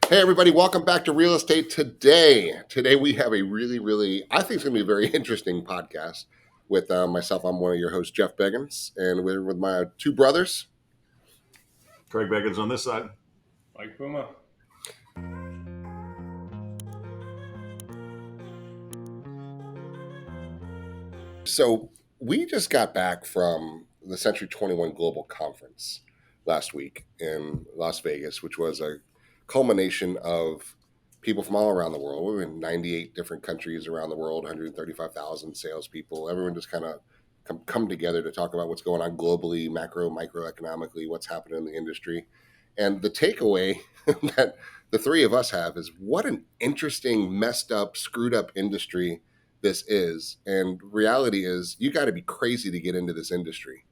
Hey everybody, welcome back to Real Estate Today. Today we have a really, I think it's going to be a very interesting podcast with myself. I'm one of your hosts, Jeff Beggins, and we're with my two brothers. Craig Beggins on this side. Like Puma. So we just got back from the Century 21 Global Conference last week in Las Vegas, which was a culmination of people from all around the world. We were in 98 different countries around the world, 135,000 salespeople. Everyone just kind of come together to talk about what's going on globally, microeconomically, what's happening in the industry. And the takeaway that the three of us have is what an interesting, messed up, screwed up industry this is. And reality is you got to be crazy to get into this industry,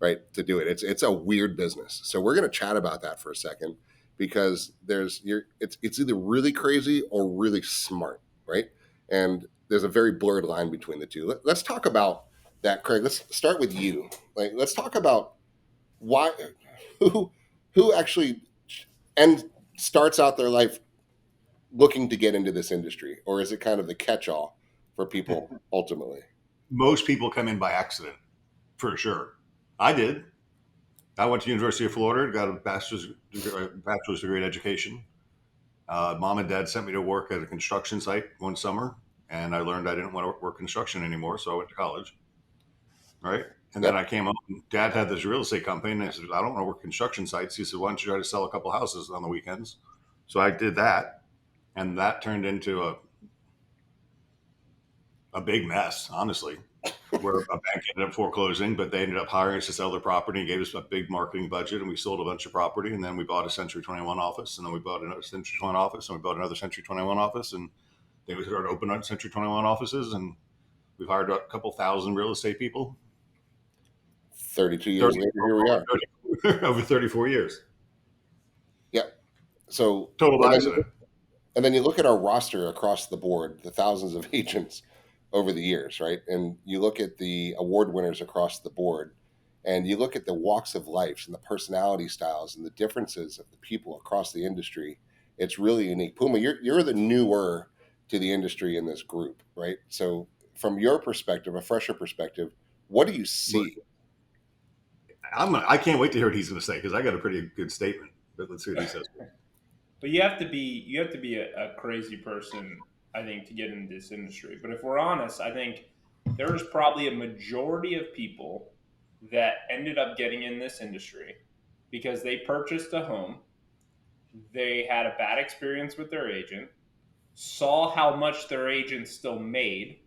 right? To do it. It's a weird business. So we're going to chat about that for a second because it's either really crazy or really smart, right? And there's a very blurred line between the two. Let's talk about that, Craig. Let's start with you. Let's talk about why who who actually and starts out their life looking to get into this industry, or is it kind of the catch-all for people ultimately? Most people come in by accident, for sure. I did. I went to University of Florida, got a bachelor's degree in education. Mom and dad sent me to work at a construction site one summer, and I learned I didn't want to work construction anymore, so I went to college. Right. And then Yep. I came home. Dad had this real estate company, and I said, I don't want to work construction sites. He said, why don't you try to sell a couple houses on the weekends? So I did that, and that turned into a big mess, honestly, where a bank ended up foreclosing, but they ended up hiring us to sell their property and gave us a big marketing budget, and we sold a bunch of property, and then we bought a Century 21 office, and then we bought another Century 21 office, and we bought another Century 21 office, and then we started opening up Century 21 offices, and we've hired a couple thousand real estate people. 32 years later, here we are. Over 34 years. Yep. So Total accident. and then you look at our roster across the board, the thousands of agents over the years, right? And you look at the award winners across the board, and you look at the walks of life and the personality styles and the differences of the people across the industry. It's really unique. Puma, you're the newer to the industry in this group, right? So from your perspective, a fresher perspective, what do you see? I can't wait to hear what he's going to say because I got a pretty good statement. But let's see what he says. But you have to be a crazy person, I think, to get into this industry. But if we're honest, I think there's probably a majority of people that ended up getting in this industry because they purchased a home, they had a bad experience with their agent, saw how much their agent still made,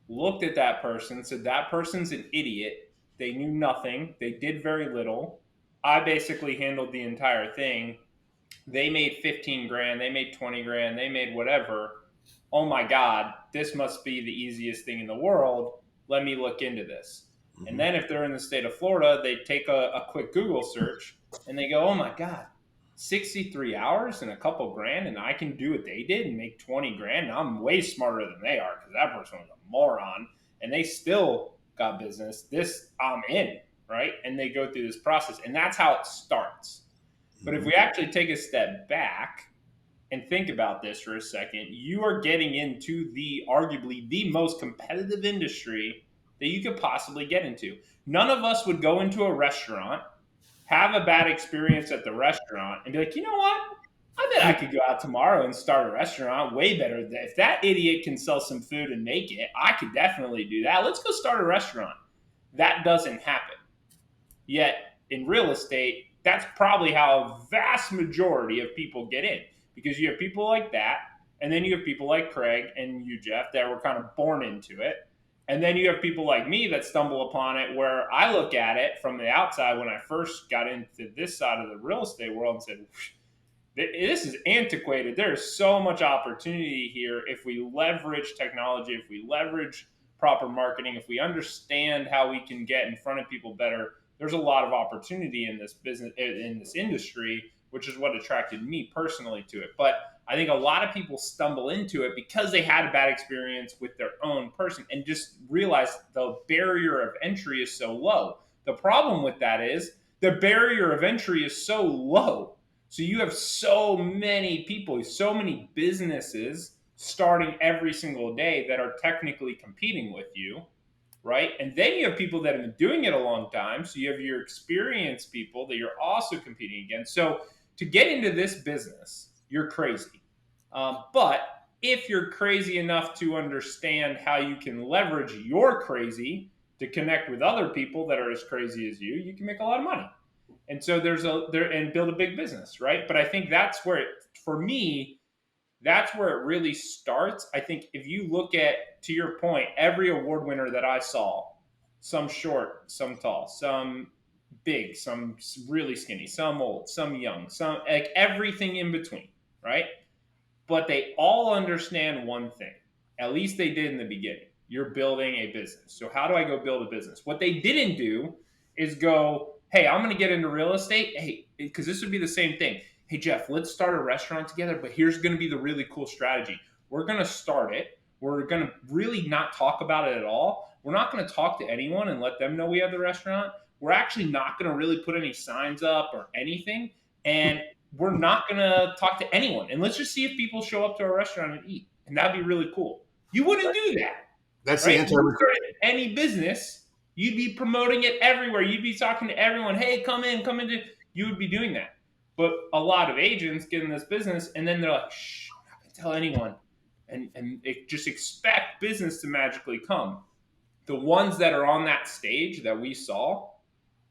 looked at that person, said that person's an idiot. They knew nothing. They did very little. I basically handled the entire thing. They made 15 grand. They made 20 grand. They made whatever. Oh my God, this must be the easiest thing in the world. Let me look into this. Mm-hmm. And then if they're in the state of Florida, they take a quick Google search and they go, oh my God, 63 hours and a couple grand, and I can do what they did and make 20 grand. And I'm way smarter than they are because that person was a moron and they still got business. This, I'm in, right? And they go through this process, and that's how it starts. But if we actually take a step back and think about this for a second, you are getting into the arguably the most competitive industry that you could possibly get into. None of us would go into a restaurant, have a bad experience at the restaurant, and be like, you know what? I bet I could go out tomorrow and start a restaurant way better. If that idiot can sell some food and make it, I could definitely do that. Let's go start a restaurant. That doesn't happen. Yet in real estate, that's probably how a vast majority of people get in, because you have people like that, and then you have people like Craig and you, Jeff, that were kind of born into it. And then you have people like me that stumble upon it, where I look at it from the outside when I first got into this side of the real estate world and said, this is antiquated. There's so much opportunity here if we leverage technology, if we leverage proper marketing, if we understand how we can get in front of people better. There's a lot of opportunity in this business, in this industry, which is what attracted me personally to it. But I think a lot of people stumble into it because they had a bad experience with their own person and just realize the barrier of entry is so low. The problem with that is the barrier of entry is so low So you have so many people, so many businesses starting every single day that are technically competing with you, right? And then you have people that have been doing it a long time. So you have your experienced people that you're also competing against. So to get into this business, you're crazy. But if you're crazy enough to understand how you can leverage your crazy to connect with other people that are as crazy as you can make a lot of money. And so and build a big business, right? But I think that's where for me, that's where it really starts. I think if you look at, to your point, every award winner that I saw, some short, some tall, some big, some really skinny, some old, some young, some like everything in between, right? But they all understand one thing. At least they did in the beginning. You're building a business. So how do I go build a business? What they didn't do is go, hey, I'm going to get into real estate. Hey, because this would be the same thing. Hey, Jeff, let's start a restaurant together, but here's going to be the really cool strategy. We're going to start it. We're going to really not talk about it at all. We're not going to talk to anyone and let them know we have the restaurant. We're actually not going to really put any signs up or anything. And we're not going to talk to anyone. And let's just see if people show up to our restaurant and eat. And that'd be really cool. You wouldn't do that, That's the right? If you anti. started any business, you'd be promoting it everywhere. You'd be talking to everyone. Hey, come in, come in. You would be doing that. But a lot of agents get in this business and then they're like, shh, I'm not going to tell anyone. And just expect business to magically come. The ones that are on that stage that we saw,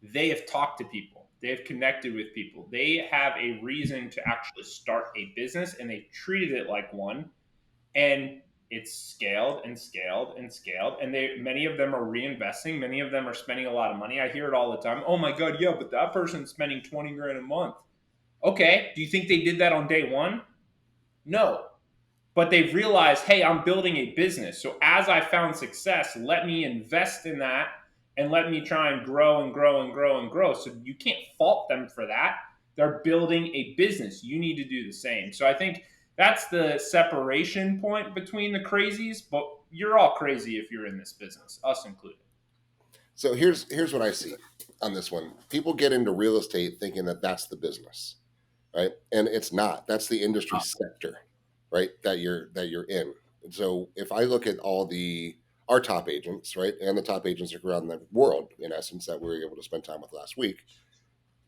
they have talked to people, they have connected with people, they have a reason to actually start a business, and they treated it like one, and it's scaled and scaled and scaled, and many of them are reinvesting, many of them are spending a lot of money. I hear it all the time. Oh my god, yeah, but that person's spending 20 grand a month. Okay, do you think they did that on day one? No, but they've realized, hey, I'm building a business. So as I found success, let me invest in that and let me try and grow and grow and grow and grow. So you can't fault them for that. They're building a business. You need to do the same. So I think that's the separation point between the crazies, but you're all crazy if you're in this business, us included. So here's what I see on this one. People get into real estate thinking that that's the business, right? And it's not. That's the industry sector, right? That you're in. And so if I look at all our top agents, right, and the top agents around the world, in essence, that we were able to spend time with last week,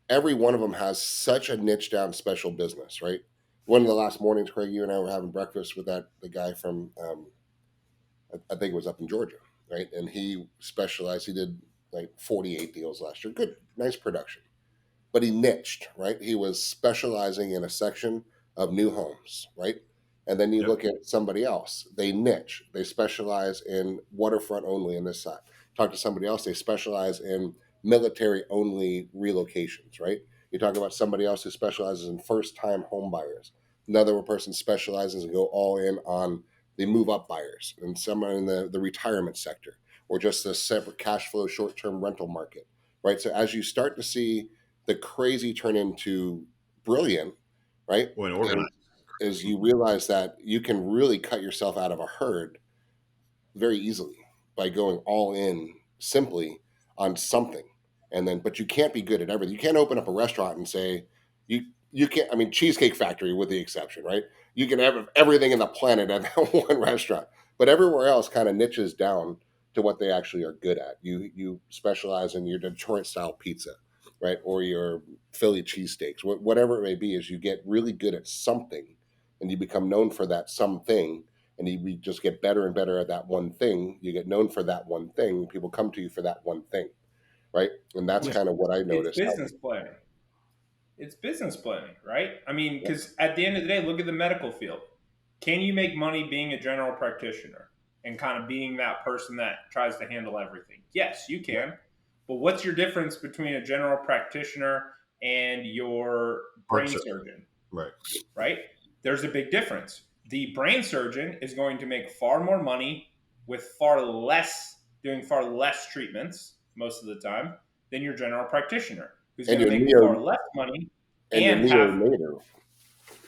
every one of them has such a niche down special business, right? One of the last mornings, Craig, you and I were having breakfast with the guy from I think it was up in Georgia, right? And he specialized. He did like 48 deals last year. Good, nice production. But he niched, right? He was specializing in a section of new homes, right? And then you Yep. look at somebody else. They niche. They specialize in waterfront only in this side. Talk to somebody else. They specialize in military only relocations, right? You talk about somebody else who specializes in first time home buyers. Another person specializes and go all in on the move up buyers, and someone in the retirement sector, or just a separate cash flow short term rental market, right? So as you start to see the crazy turn into brilliant, right? When organized. Is you realize that you can really cut yourself out of a herd very easily by going all in simply on something. And then, but you can't be good at everything. You can't open up a restaurant and say, you can't, I mean, Cheesecake Factory with the exception, right? You can have everything in the planet at that one restaurant, but everywhere else kind of niches down to what they actually are good at. You specialize in your Detroit style pizza, right? Or your Philly cheesesteaks, whatever it may be, is you get really good at something and you become known for that something, and you just get better and better at that one thing. You get known for that one thing. People come to you for that one thing, right? And that's Yeah. kind of what I It's noticed. business planning. It's business planning, right? I mean, Yeah. because at the end of the day, look at the medical field. Can you make money being a general practitioner and kind of being that person that tries to handle everything? Yes, you Yeah. can. But what's your difference between a general practitioner and your Heart brain surgery. surgeon, Right. right? There's a big difference. The brain surgeon is going to make far more money with doing far less treatments most of the time than your general practitioner, who's And going to your make neo far less money and your and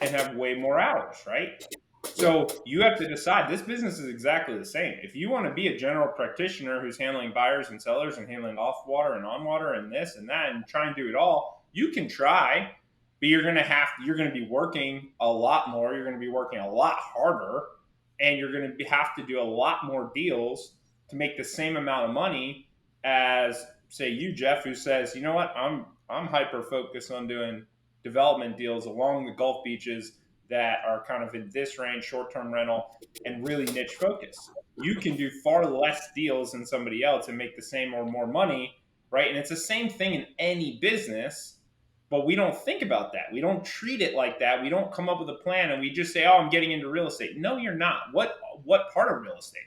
have neonatal. way more hours, right? So you have to decide. This business is exactly the same. If you want to be a general practitioner who's handling buyers and sellers and handling off water and on water and this and that and try and do it all, you can try. but you're going to be working a lot more. You're going to be working a lot harder, and you're going to have to do a lot more deals to make the same amount of money as, say, you, Jeff, who says, you know what, I'm hyper focused on doing development deals along the Gulf beaches that are kind of in this range, short term rental, and really niche focus. You can do far less deals than somebody else and make the same or more money, right? And it's the same thing in any business, but we don't think about that. We don't treat it like that. We don't come up with a plan and we just say, "Oh, I'm getting into real estate." No, you're not. What part of real estate?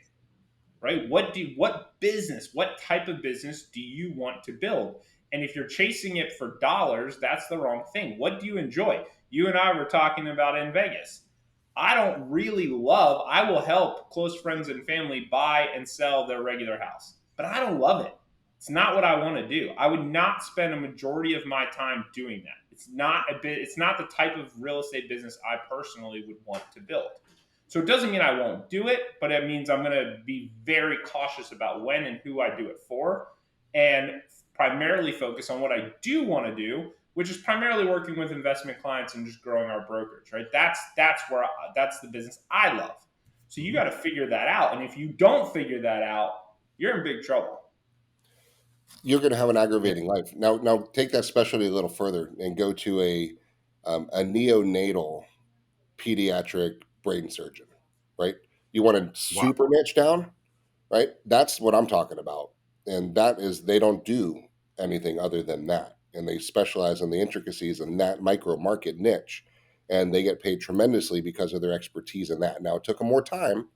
Right? What business, what type of business do you want to build? And if you're chasing it for dollars, that's the wrong thing. What do you enjoy? You and I were talking about in Vegas. I don't really love, I will help close friends and family buy and sell their regular house, but I don't love it. It's not what I want to do. I would not spend a majority of my time doing that. It's not the type of real estate business I personally would want to build. So it doesn't mean I won't do it, but it means I'm going to be very cautious about when and who I do it for, and primarily focus on what I do want to do, which is primarily working with investment clients and just growing our brokerage. Right? That's the business I love. So you got to figure that out, and if you don't figure that out, you're in big trouble. You're going to have an aggravating life. Now take that specialty a little further and go to a neonatal pediatric brain surgeon, right? You want to Wow. super niche down, right? That's what I'm talking about. And that is, they don't do anything other than that. And they specialize in the intricacies in that micro market niche. And they get paid tremendously because of their expertise in that. Now, it took them more time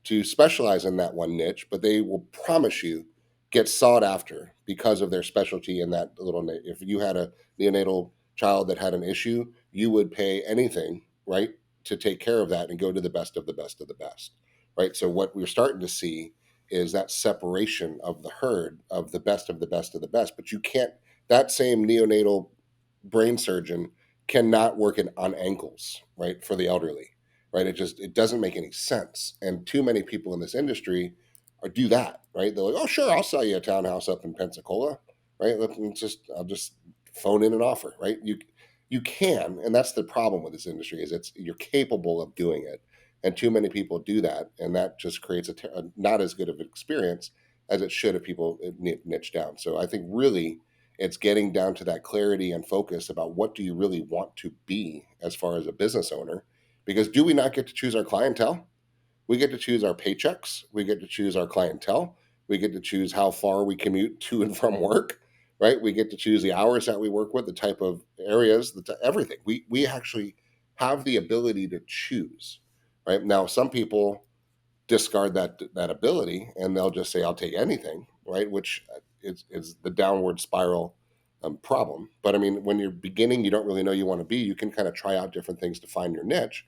to specialize in that one niche, but they will promise you get sought after because of their specialty in that little niche. If you had a neonatal child that had an issue, you would pay anything, right, to take care of that and go to the best of the best of the best, right? So what we're starting to see is that separation of the herd of the best of the best of the best. But you can't, that same neonatal brain surgeon cannot work on ankles, right, for the elderly, right? It doesn't make any sense. And too many people in this industry do that, right? They're like, oh, sure, I'll sell you a townhouse up in Pensacola, right? I'll just phone in an offer, right? You can, and that's the problem with this industry is you're capable of doing it, and too many people do that, and that just creates a not as good of an experience as it should if people niche down. So I think really it's getting down to that clarity and focus about what do you really want to be as far as a business owner, because do we not get to choose our clientele? We get to choose our paychecks. We get to choose our clientele. We get to choose how far we commute to and from work, right? We get to choose the hours that we work with, the type of areas, everything. We actually have the ability to choose, right? Now, some people discard that ability and they'll just say, I'll take anything, right? Which is the downward spiral problem. But I mean, when you're beginning, you don't really know you want to be, you can kind of try out different things to find your niche.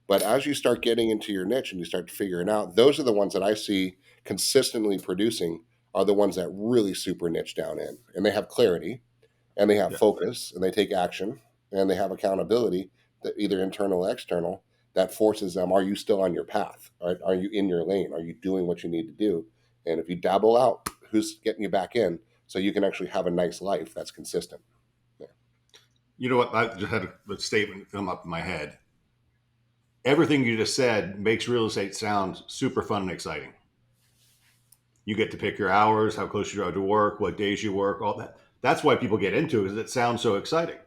But as you start getting into your niche and you start figuring out, those are the ones that I see consistently producing are the ones that really super niche down in. And they have clarity and they have Yeah. focus and they take action and they have accountability, that either internal or external, that forces them, are you still on your path? Right? Are you in your lane? Are you doing what you need to do? And if you dabble out, who's getting you back in so you can actually have a nice life that's consistent? Yeah. You know what? I just had a statement come up in my head. Everything you just said makes real estate sound super fun and exciting. You get to pick your hours, how close you are to work, what days you work, all that. That's why people get into it because it sounds so exciting.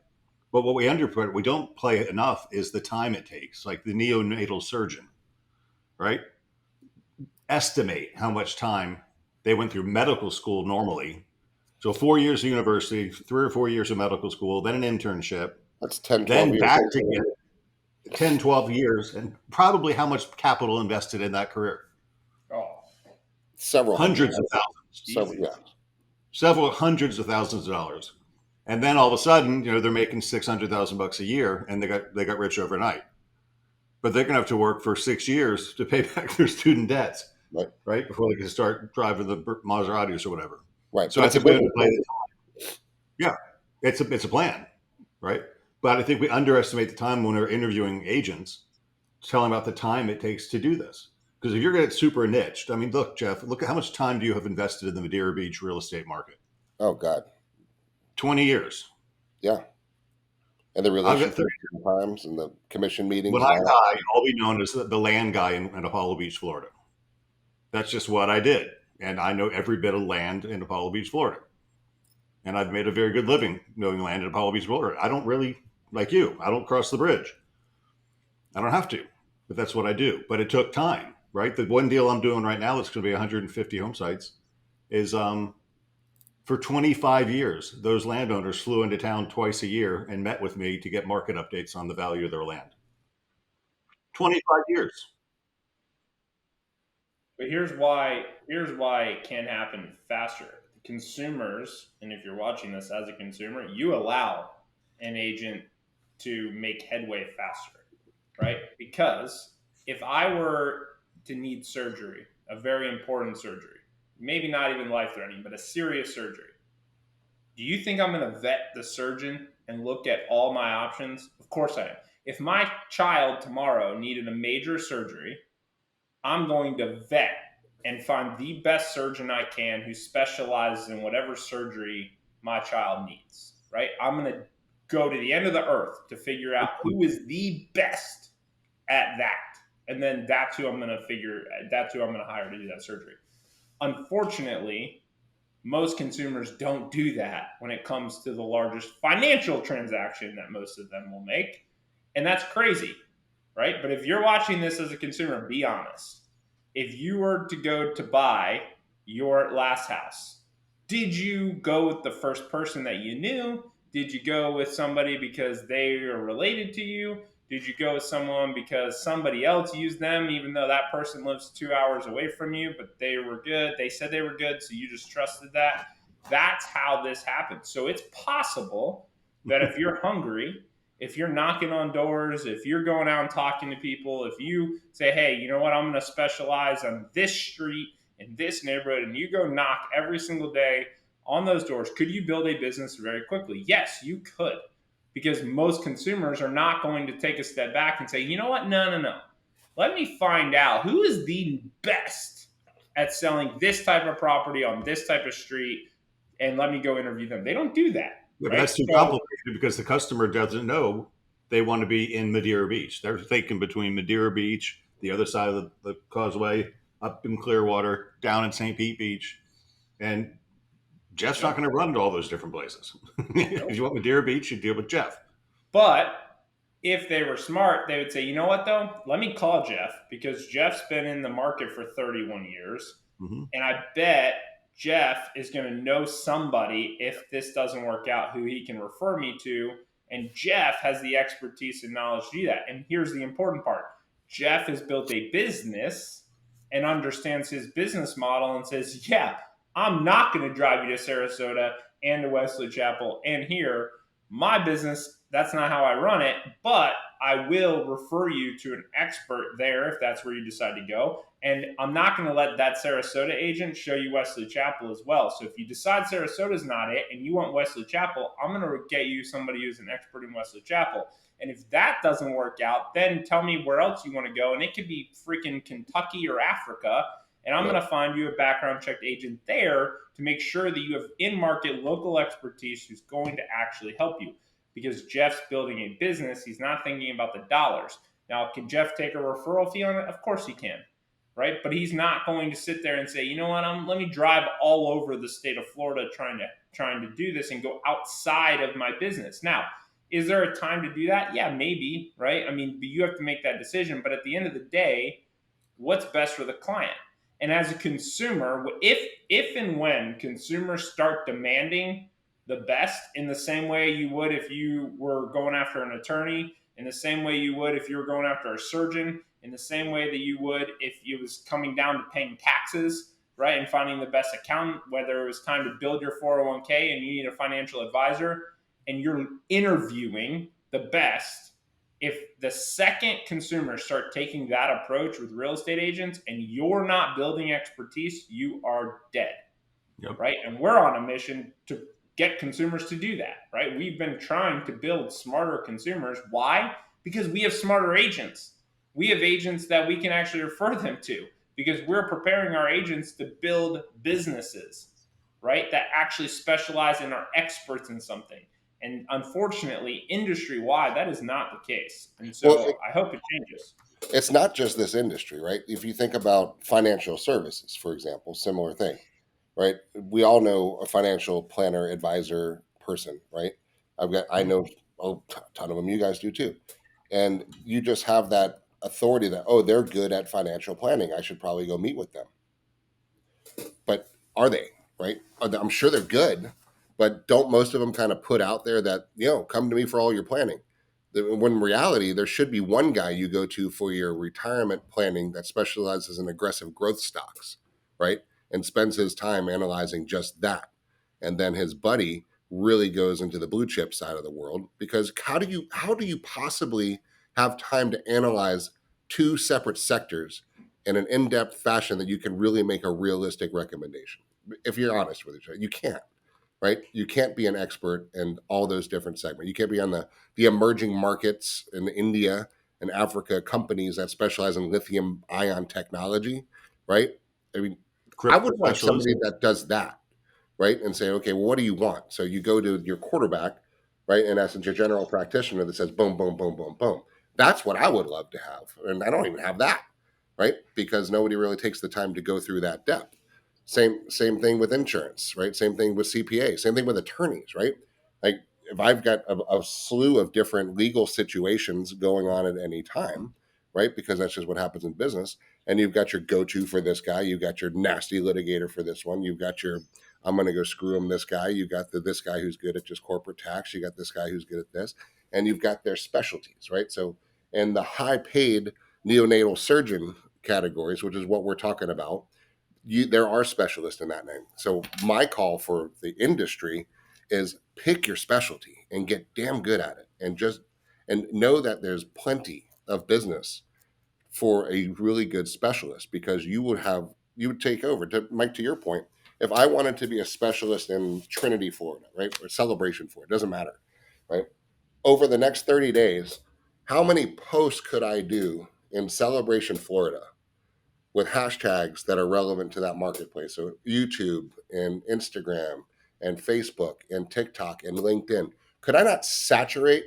But what we don't play enough is the time it takes, like the neonatal surgeon, right? Estimate how much time they went through medical school normally. So 4 years of university, 3 or 4 years of medical school, then an internship, That's 10, 12 then years. back to get 10, 12 years, and probably how much capital invested in that career. Oh, Several Hundreds of thousands, several, yeah. several hundreds of thousands of dollars. And then all of a sudden, they're making $600,000 a year, and they got rich overnight. But they're going to have to work for 6 years to pay back their student debts, Right. right, before they can start driving the Maseratis or whatever. Right. So But I it's a think we business. underplay the time. Yeah, it's a plan, right? But I think we underestimate the time when we're interviewing agents, telling about the time it takes to do this. Because if you're going to get super niched, I mean, look, Jeff, look at how much time do you have invested in the Madeira Beach real estate market? Oh, God. 20 years. Yeah. And the I've got 30. relationship times and the commission When meetings I and all die, I'll be known as the land guy in Apollo Beach, Florida. That's just what I did. And I know every bit of land in Apollo Beach, Florida. And I've made a very good living knowing land in Apollo Beach, Florida. I don't really, like you, I don't cross the bridge. I don't have to, but that's what I do. But it took time, right? The one deal I'm doing right now that's going to be 150 home sites is for 25 years, those landowners flew into town twice a year and met with me to get market updates on the value of their land. 25 years. But here's why it can happen faster. Consumers, and if you're watching this as a consumer, you allow an agent to make headway faster, right? Because if I were to need surgery, a very important surgery, maybe not even life threatening, but a serious surgery, do you think I'm going to vet the surgeon and look at all my options? Of course I am. If my child tomorrow needed a major surgery, I'm going to vet and find the best surgeon I can who specializes in whatever surgery my child needs, right? I'm going to go to the end of the earth to figure out who is the best at that. And then that's who I'm going to hire to do that surgery. Unfortunately, most consumers don't do that when it comes to the largest financial transaction that most of them will make. And that's crazy, right? But if you're watching this as a consumer, be honest. If you were to go to buy your last house, did you go with the first person that you knew? Did you go with somebody because they are related to you? Did you go with someone because somebody else used them, even though that person lives 2 hours away from you, but they were good? They said they were good, so you just trusted that. That's how this happens. So it's possible that if you're hungry, if you're knocking on doors, if you're going out and talking to people, if you say, hey, you know what, I'm going to specialize on this street in this neighborhood, and you go knock every single day on those doors, could you build a business very quickly? Yes, you could, because most consumers are not going to take a step back and say, you know what, no. Let me find out who is the best at selling this type of property on this type of street, and let me go interview them. They don't do that, Yeah, but right? that's too So complicated because the customer doesn't know they want to be in Madeira Beach. They're thinking between Madeira Beach, the other side of the causeway, up in Clearwater, down in St. Pete Beach. And Jeff's not nope, going to run to all those different places. If nope. you want Madeira Beach, you deal with Jeff. But if they were smart, they would say, you know what, though? Let me call Jeff, because Jeff's been in the market for 31 years. Mm-hmm. And I bet Jeff is going to know somebody, if this doesn't work out, who he can refer me to. And Jeff has the expertise and knowledge to do that. And here's the important part: Jeff has built a business and understands his business model and says, yeah, I'm not going to drive you to Sarasota and to Wesley Chapel and here. My business, that's not how I run it, but I will refer you to an expert there if that's where you decide to go. And I'm not going to let that Sarasota agent show you Wesley Chapel as well. So if you decide Sarasota is not it and you want Wesley Chapel, I'm going to get you somebody who's an expert in Wesley Chapel. And if that doesn't work out, then tell me where else you want to go. And it could be freaking Kentucky or Africa. And I'm going to find you a background checked agent there to make sure that you have in-market local expertise who's going to actually help you. Because Jeff's building a business, he's not thinking about the dollars. Now, can Jeff take a referral fee on it? Of course he can, right? But he's not going to sit there and say, you know what, let me drive all over the state of Florida trying to do this and go outside of my business. Now, is there a time to do that? Yeah, maybe, right? I mean, you have to make that decision. But at the end of the day, what's best for the client? And as a consumer, if and when consumers start demanding the best in the same way you would if you were going after an attorney, in the same way you would if you were going after a surgeon, in the same way that you would if it was coming down to paying taxes, right, and finding the best accountant, whether it was time to build your 401k and you need a financial advisor and you're interviewing the best. If the second consumers start taking that approach with real estate agents and you're not building expertise, you are dead. Yep. Right? And we're on a mission to get consumers to do that, right? We've been trying to build smarter consumers. Why? Because we have smarter agents. We have agents that we can actually refer them to, because we're preparing our agents to build businesses, right, that actually specialize and are experts in something. And unfortunately, industry wide, that is not the case. And Well, so I hope it changes. it's not just this industry, right? If you think about financial services, for example, similar thing, right? We all know a financial planner, advisor person, right? I Mhm. know a ton of them. You guys do too. And you just have that authority that, oh, they're good at financial planning. I should probably go meet with them. But are they, right? I'm sure they're good, but don't most of them kind of put out there that, come to me for all your planning? When in reality, there should be one guy you go to for your retirement planning that specializes in aggressive growth stocks, right? And spends his time analyzing just that. And then his buddy really goes into the blue chip side of the world, because how do you possibly have time to analyze two separate sectors in an in-depth fashion that you can really make a realistic recommendation? If you're honest with each other, you can't, right? You can't be an expert in all those different segments. You can't be on the emerging markets in India and Africa, companies that specialize in lithium ion technology, right? I mean, I Crypto would want specialist. somebody that does that, right? And say, okay, well, what do you want? So you go to your quarterback, right? In essence, your general practitioner that says boom, boom, boom, boom, boom. That's what I would love to have. And I don't even have that, right? Because nobody really takes the time to go through that depth. Same thing with insurance, right? Same thing with CPA, same thing with attorneys, right? Like if I've got a slew of different legal situations going on at any time, right? Because that's just what happens in business. And you've got your go-to for this guy, you've got your nasty litigator for this one, you've got your I'm going to go screw him this guy, you got this guy who's good at just corporate tax, you got this guy who's good at this, and you've got their specialties, right? So in the high paid neonatal surgeon categories, which is what we're talking about, there are specialists in that name. So my call for the industry is pick your specialty and get damn good at it, and know that there's plenty of business for a really good specialist, because you would take over. To Mike, to your point, if I wanted to be a specialist in Trinity, Florida, right, or Celebration, Florida, it doesn't matter, right? Over the next 30 days, how many posts could I do in Celebration, Florida, with hashtags that are relevant to that marketplace? So YouTube and Instagram and Facebook and TikTok and LinkedIn. Could I not saturate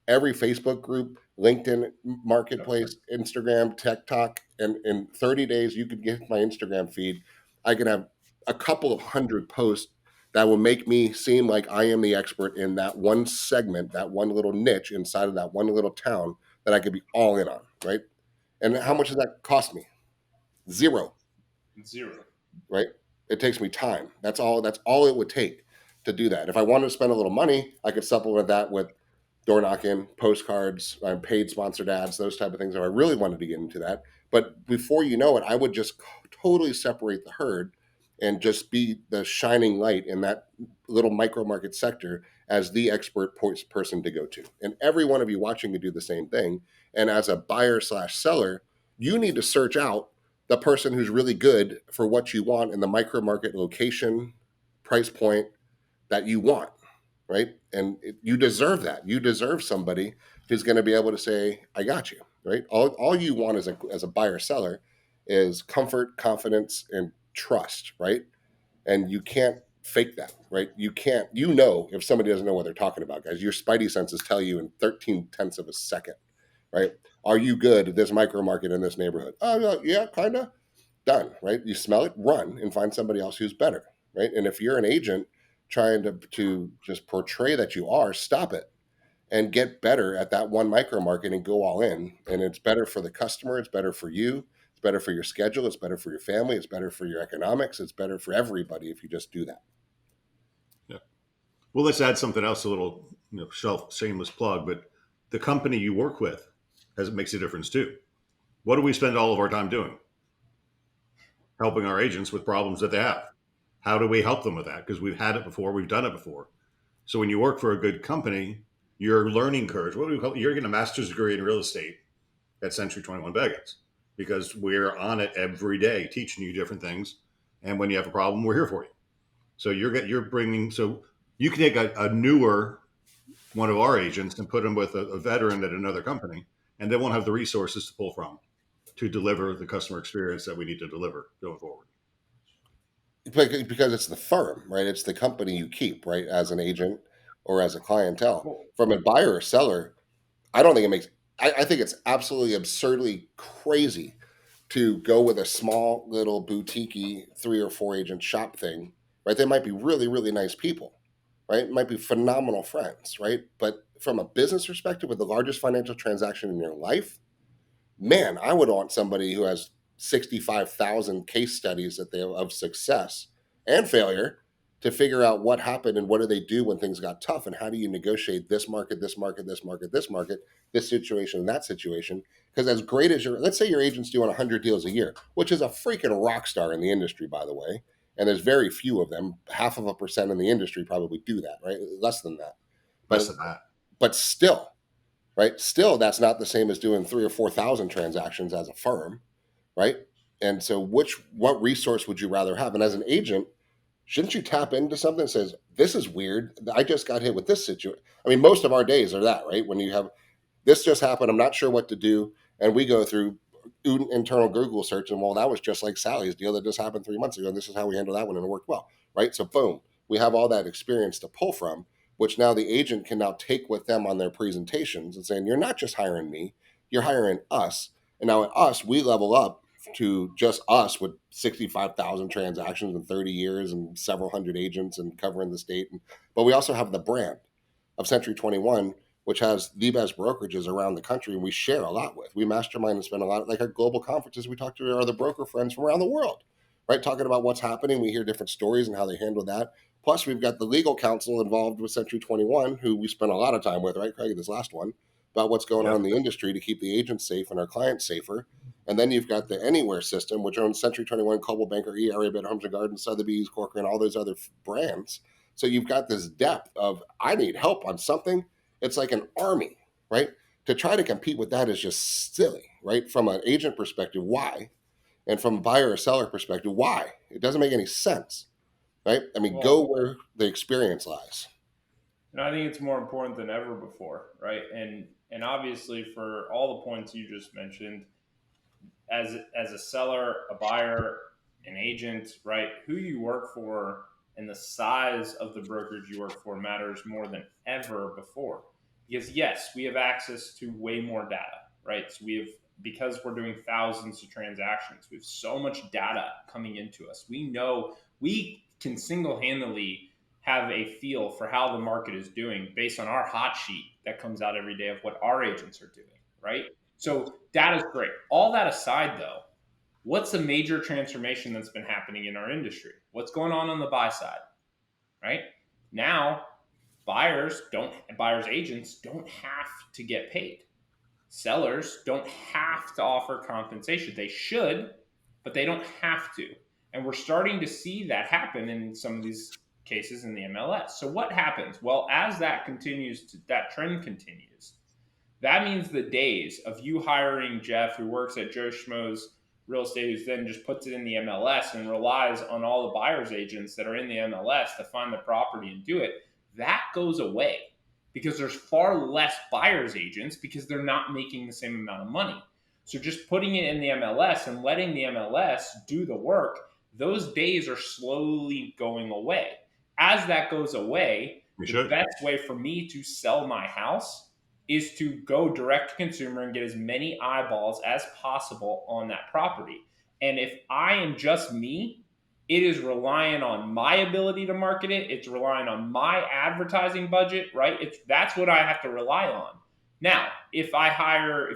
every Facebook group, LinkedIn marketplace, Instagram, TikTok, and in 30 days you could get my Instagram feed? I could have a couple of hundred posts that will make me seem like I am the expert in that one segment, that one little niche inside of that one little town that I could be all in on, right? And how much does that cost me? Zero, Zero. right? It takes me time. That's all it would take to do that. If I wanted to spend a little money, I could supplement that with door knocking, postcards, paid sponsored ads, those type of things if I really wanted to get into that. But before you know it, I would just totally separate the herd and just be the shining light in that little micro market sector as the expert person to go to. And every one of you watching could do the same thing. And as a buyer slash seller, you need to search out the person who's really good for what you want in the micro market location, price point that you want, right? And you deserve that. You deserve somebody who's going to be able to say, "I got you," right? All you want as a buyer seller is comfort, confidence, and trust, right? And you can't fake that, right? You can't. If somebody doesn't know what they're talking about, guys, your spidey senses tell you in 13 tenths of a second, right? Are you good at this micro market in this neighborhood? Oh, yeah, kind of. Done, right? You smell it, run and find somebody else who's better, right? And if you're an agent trying to just portray that you are, stop it and get better at that one micro market and go all in. And it's better for the customer, it's better for you, it's better for your schedule, it's better for your family, it's better for your economics, it's better for everybody if you just do that. Yeah. Well, let's add something else. A little, shameless plug, but the company you work with makes a difference too. What do we spend all of our time doing? Helping our agents with problems that they have. How do we help them with that? Because we've had it before, we've done it before. So when you work for a good company, your learning curve, what do we call it? You're getting a master's degree in real estate at Century 21 Vegas, because we're on it every day teaching you different things. And when you have a problem, we're here for you. So you're bringing, so you can take a newer one of our agents and put them with a veteran at another company, and they won't have the resources to pull from to deliver the customer experience that we need to deliver going forward. Because it's the firm, right? It's the company you keep, right? As an agent, or as a clientele. Well, From a buyer or seller, I don't think it makes. I think it's absolutely absurdly crazy to go with a small little boutique 3 or 4 agent shop thing, right? They might be really, really nice people, right? Might be phenomenal friends, right? But from a business perspective, with the largest financial transaction in your life, man, I would want somebody who has 65,000 case studies that they have of success and failure to figure out what happened and what do they do when things got tough and how do you negotiate this market, this market, this market, this market, this situation, and that situation. Because as great as let's say your agent's doing 100 deals a year, which is a freaking rock star in the industry, by the way. And there's very few of them. 0.5% in the industry probably do that, right? Less than that. Less But than that. but still, right? Still, that's not the same as doing 3 or 4 thousand transactions as a firm, right? And so, what resource would you rather have? And as an agent, shouldn't you tap into something that says, "This is weird. I just got hit with this situation." I mean, most of our days are that, right? When you have this just happened. I'm not sure what to do. And we go through internal Google search and, well, that was just like Sally's deal that just happened 3 months ago. And this is how we handle that one. And it worked well. Right. So, boom, we have all that experience to pull from, which now the agent can now take with them on their presentations and saying, you're not just hiring me, you're hiring us. And now at us, we level up to just us with 65,000 transactions in 30 years and several hundred agents and covering the state. But we also have the brand of Century 21, which has the best brokerages around the country, and we share a lot with. We mastermind and spend a lot, like our global conferences. We talk to our other broker friends from around the world, right? Talking about what's happening. We hear different stories and how they handle that. Plus, we've got the legal counsel involved with Century 21, who we spent a lot of time with, right, Craig, this last one, about what's going on Yep. in the industry to keep the agents safe and our clients safer. And then you've got the Anywhere system, which owns Century 21, Coldwell Banker, ERA, Bed Homes and Gardens, Sotheby's, Corcoran, all those other brands. So you've got this depth of, I need help on something. It's like an army, right? To try to compete with that is just silly, right? From an agent perspective, why? And from a buyer or seller perspective, why? It doesn't make any sense, right? I mean, go well, where the experience lies. and I think it's more important than ever before, right? And obviously for all the points you just mentioned, as a seller, a buyer, an agent, right? Who you work for and the size of the brokerage you work for matters more than ever before. Because yes, we have access to way more data, right? So we have, because we're doing thousands of transactions, we have so much data coming into us. We know we can single-handedly have a feel for how the market is doing based on our hot sheet that comes out every day of what our agents are doing, right? So that is great. All that aside, though, what's the major transformation that's been happening in our industry? What's going on the buy side, right? Now, buyers agents don't have to get paid. Sellers don't have to offer compensation. They should, but they don't have to. And we're starting to see that happen in some of these cases in the MLS. So what happens? Well, as that trend continues, that means the days of you hiring Jeff, who works at Joe Schmo's Real Estate, who then just puts it in the MLS and relies on all the buyer's agents that are in the MLS to find the property and do it, that goes away because there's far less buyer's agents because they're not making the same amount of money. So just putting it in the MLS and letting the MLS do the work, those days are slowly going away. As that goes away, We the should. best way for me to sell my house is to go direct to consumer and get as many eyeballs as possible on that property. And if I am just me, it is relying on my ability to market it. It's relying on my advertising budget, right? That's what I have to rely on. Now, if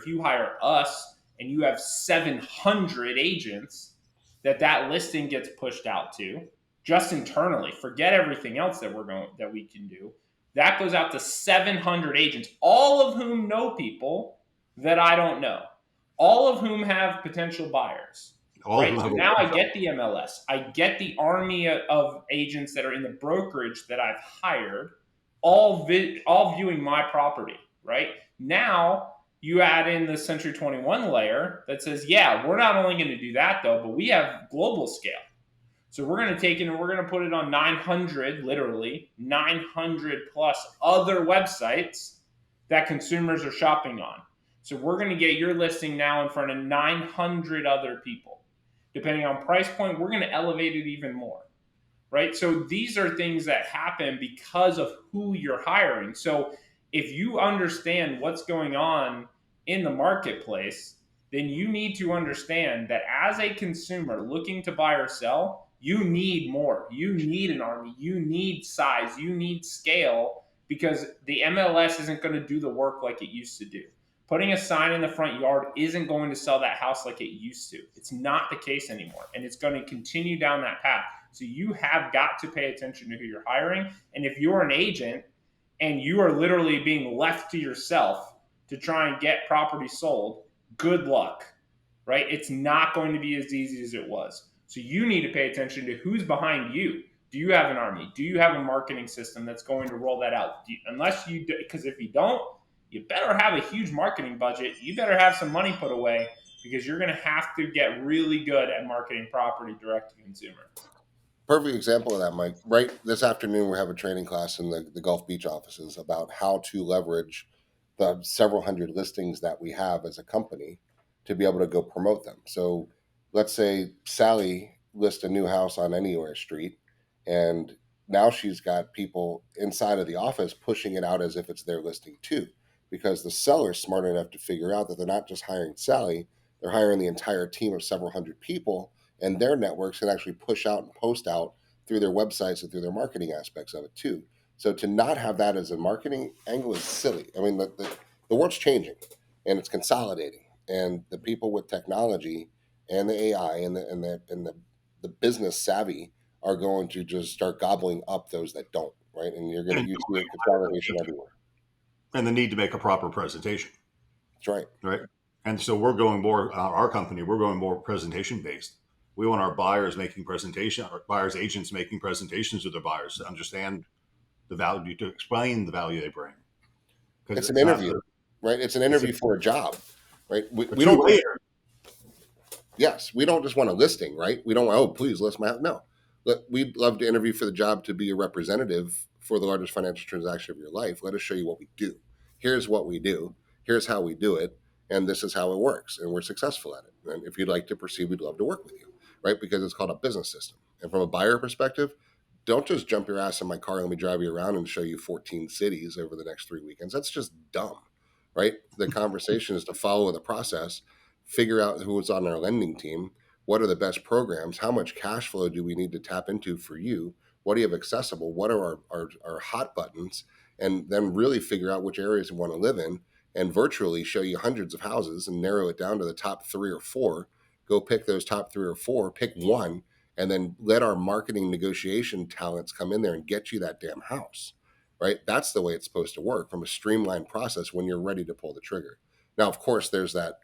you hire us and you have 700 agents that listing gets pushed out to just internally, forget everything else that we can do, that goes out to 700 agents, all of whom know people that I don't know, all of whom have potential buyers. All of Right. them So have a now I website. get the MLS. I get the army of agents that are in the brokerage that I've hired, all viewing my property. Right. Now you add in the Century 21 layer that says, yeah, we're not only going to do that though, but we have global scale. So we're going to take it and we're going to put it on 900, literally 900 plus other websites that consumers are shopping on. So we're going to get your listing now in front of 900 other people. Depending on price point, we're going to elevate it even more. right? So these are things that happen because of who you're hiring. So if you understand what's going on in the marketplace, then you need to understand that as a consumer looking to buy or sell, you need more. You need an army. You need size. You need scale because the MLS isn't going to do the work like it used to do. Putting a sign in the front yard isn't going to sell that house like it used to. It's not the case anymore. And it's going to continue down that path. So you have got to pay attention to who you're hiring. And if you're an agent and you are literally being left to yourself to try and get property sold, good luck, right? It's not going to be as easy as it was. So you need to pay attention to who's behind you. Do you have an army? Do you have a marketing system that's going to roll that out? Unless you do, because if you don't, you better have a huge marketing budget. You better have some money put away because you're going to have to get really good at marketing property direct to consumer. Perfect example of that, Mike. Right this afternoon, we have a training class in the Gulf Beach offices about how to leverage the several hundred listings that we have as a company to be able to go promote them. So let's say Sally lists a new house on Anywhere Street, and now she's got people inside of the office pushing it out as if it's their listing too, because the seller's smart enough to figure out that they're not just hiring Sally, they're hiring the entire team of several hundred people, and their networks can actually push out and post out through their websites and through their marketing aspects of it too. So to not have that as a marketing angle is silly. I mean, the world's changing and it's consolidating, and the people with technology and the AI and the business savvy are going to just start gobbling up those that don't, right? And you're going to And, use the consolidation everywhere. and the need to make a proper presentation, That's right. right? And so we're going more, our company, we're going more presentation based. We want our buyers making presentation, our buyers agents making presentations to their buyers to understand the value, to explain the value they bring. Because It's an it's not interview, right? It's an it's interview for a job, right? a We don't two-way. Yes, we don't just want a listing, right? We don't want, oh, please list my house. No. We'd love to interview for the job to be a representative for the largest financial transaction of your life. Let us show you what we do. Here's what we do. Here's how we do it. And this is how it works. And we're successful at it. And if you'd like to proceed, we'd love to work with you, right? Because it's called a business system. And from a buyer perspective, don't just jump your ass in my car and let me drive you around and show you 14 cities over the next 3 weekends. That's just dumb, right? The conversation is to follow the process, figure out who's on our lending team, what are the best programs, how much cash flow do we need to tap into for you, what do you have accessible, what are our hot buttons, and then really figure out which areas we want to live in and virtually show you hundreds of houses and narrow it down to the top 3 or 4. Go pick those top 3 or 4, pick one, and then let our marketing negotiation talents come in there and get you that damn house, right? That's the way it's supposed to work, from a streamlined process when you're ready to pull the trigger. Now, of course, there's that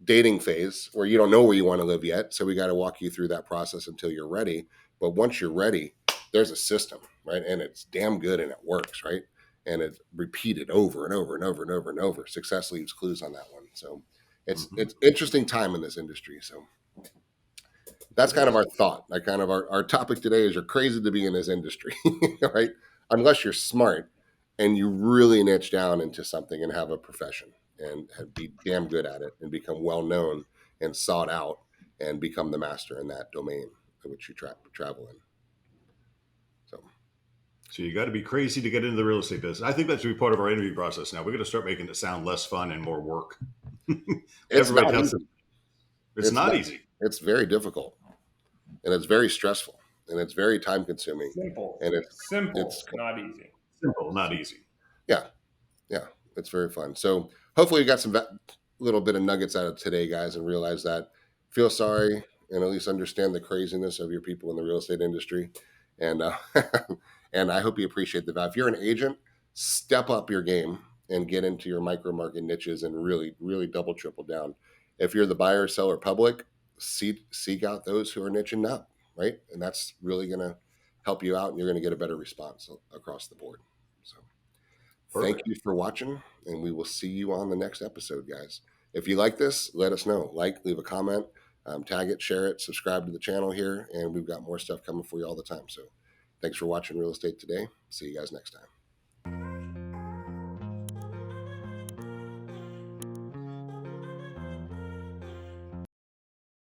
dating phase where you don't know where you want to live yet. So we got to walk you through that process until you're ready. But once you're ready, there's a system, right? And it's damn good and it works, right? And it's repeated over and over and over and over and over. Success leaves clues on that one. So it's interesting time in this industry. So that's It kind of is. our thought. Like kind of our topic today is, you're crazy to be in this industry, right? Unless you're smart and you really niche down into something and have a profession and be damn good at it and become well known and sought out and become the master in that domain in which you travel in. So So you got to be crazy to get into the real estate business. I think that should be part of our interview process now. We're going to start making it sound less fun and more work. it's Everybody not tells easy. it's It's not not. easy. It's very difficult and it's very stressful and it's very time consuming Simple, and it's simple, not easy. Simple, not easy. yeah. Yeah, it's very fun. So hopefully you got some little bit of nuggets out of today, guys, and realize that, feel sorry and at least understand the craziness of your people in the real estate industry. And and I hope you appreciate the value. If you're an agent, step up your game and get into your micro market niches and really, really double, triple down. If you're the buyer, seller, public, seek out those who are niching up, right? And that's really going to help you out, and you're going to get a better response across the board. So. Thank Perfect. you for watching, and we will see you on the next episode, guys. If you like this, let us know. Leave a comment, tag it, share it, subscribe to the channel here, and we've got more stuff coming for you all the time. So thanks for watching Real Estate Today. See you guys next time.